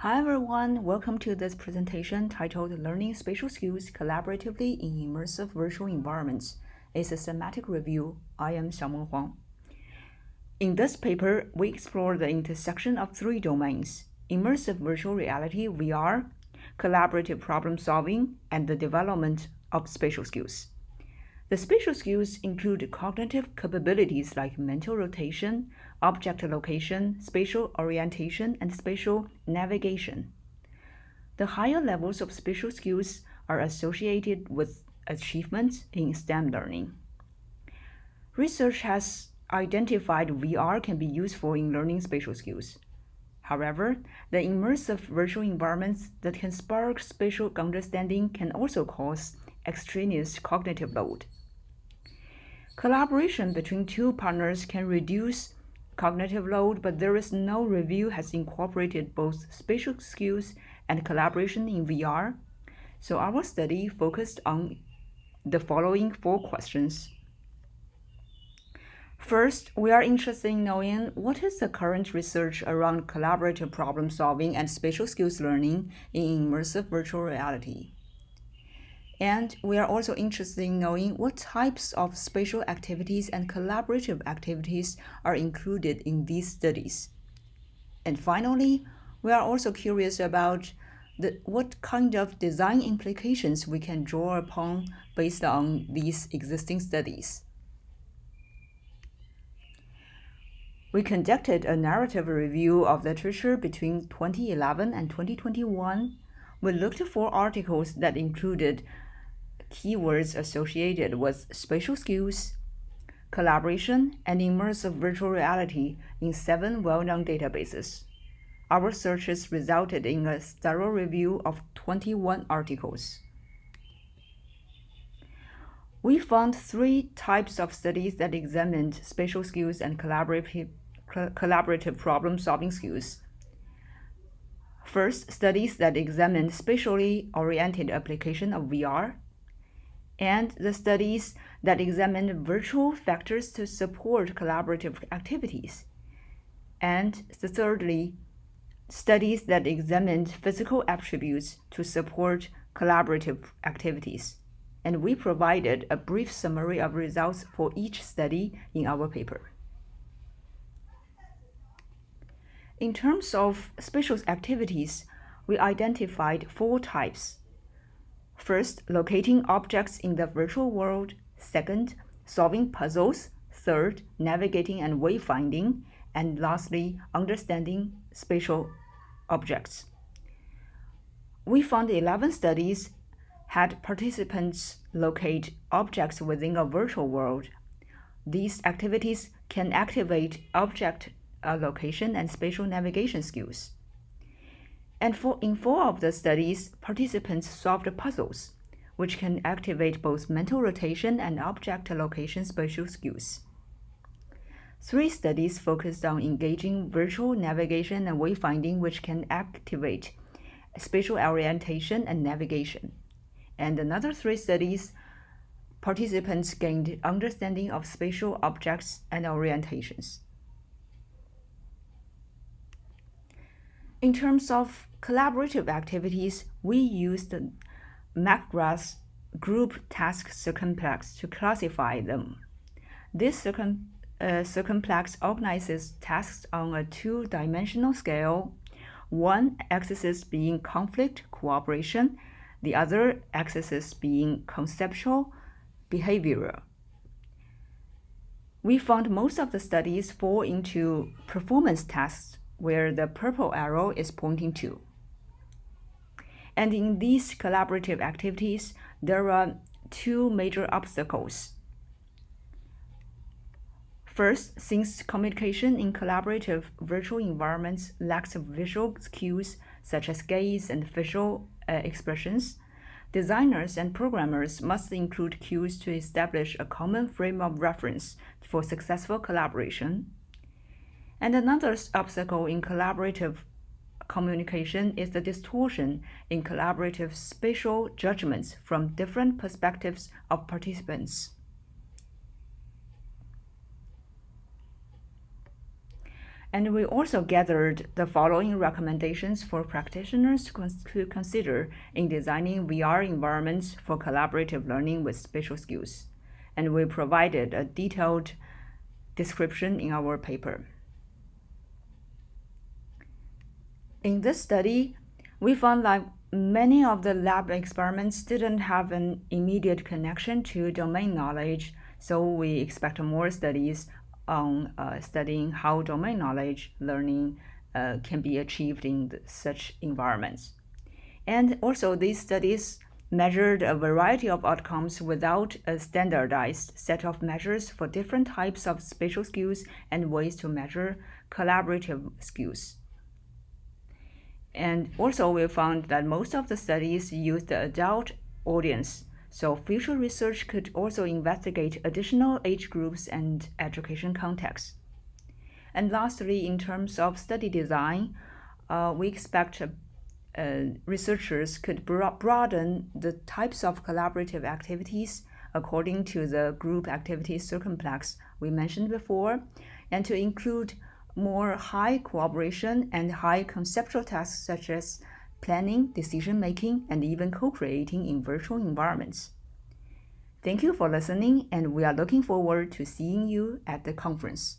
Hi everyone, welcome to this presentation titled Learning Spatial Skills Collaboratively in Immersive Virtual Environments, a Systematic Review. I am Xiaomeng Huang. In this paper, we explore the intersection of three domains: immersive virtual reality (VR), collaborative problem solving, and the development of spatial skills. The spatial skills include cognitive capabilities like mental rotation, object location, spatial orientation, and spatial navigation. The higher levels of spatial skills are associated with achievements in STEM learning. Research has identified VR can be useful in learning spatial skills. However, the immersive virtual environments that can spark spatial understanding can also cause extraneous cognitive load. Collaboration between two partners can reduce cognitive load, but there is no review has incorporated both spatial skills and collaboration in VR. So our study focused on the following 4 questions. First, we are interested in knowing what is the current research around collaborative problem solving and spatial skills learning in immersive virtual reality. And we are also interested in knowing what types of spatial activities and collaborative activities are included in these studies. And finally, we are also curious about what kind of design implications we can draw upon based on these existing studies. We conducted a narrative review of literature between 2011 and 2021. We looked for articles that included keywords associated with spatial skills, collaboration, and immersive virtual reality in 7 well-known databases. Our searches resulted in a thorough review of 21 articles. We found 3 types of studies that examined spatial skills and collaborative problem-solving skills. First, studies that examined spatially oriented application of VR, and the studies that examined virtual factors to support collaborative activities. And thirdly, studies that examined physical attributes to support collaborative activities. And we provided a brief summary of results for each study in our paper. In terms of spatial activities, we identified 4 types. First, locating objects in the virtual world. Second, solving puzzles. Third, navigating and wayfinding. And lastly, understanding spatial objects. We found 11 studies had participants locate objects within a virtual world. These activities can activate object location and spatial navigation skills. And in 4 of the studies, participants solved puzzles, which can activate both mental rotation and object location spatial skills. 3 studies focused on engaging virtual navigation and wayfinding, which can activate spatial orientation and navigation. And another 3 studies, participants gained understanding of spatial objects and orientations. In terms of collaborative activities, we used McGrath's group task circumplex to classify them. This circumplex organizes tasks on a 2-dimensional scale, one axis being conflict cooperation, the other axis being conceptual behavioral. We found most of the studies fall into performance tasks, where the purple arrow is pointing to. And in these collaborative activities, there are 2 major obstacles. First, since communication in collaborative virtual environments lacks visual cues such as gaze and facial expressions, designers and programmers must include cues to establish a common frame of reference for successful collaboration. And another obstacle in collaborative communication is the distortion in collaborative spatial judgments from different perspectives of participants. And we also gathered the following recommendations for practitioners to consider in designing VR environments for collaborative learning with spatial skills. And we provided a detailed description in our paper. In this study, we found that many of the lab experiments didn't have an immediate connection to domain knowledge, so we expect more studies on studying how domain knowledge learning can be achieved in such environments. And also, these studies measured a variety of outcomes without a standardized set of measures for different types of spatial skills and ways to measure collaborative skills. And also, we found that most of the studies used the adult audience, so future research could also investigate additional age groups and education contexts. And lastly, in terms of study design, we expect researchers could broaden the types of collaborative activities according to the group activity circumplex we mentioned before, and to include more high cooperation and high conceptual tasks such as planning, decision-making, and even co-creating in virtual environments. Thank you for listening, and we are looking forward to seeing you at the conference.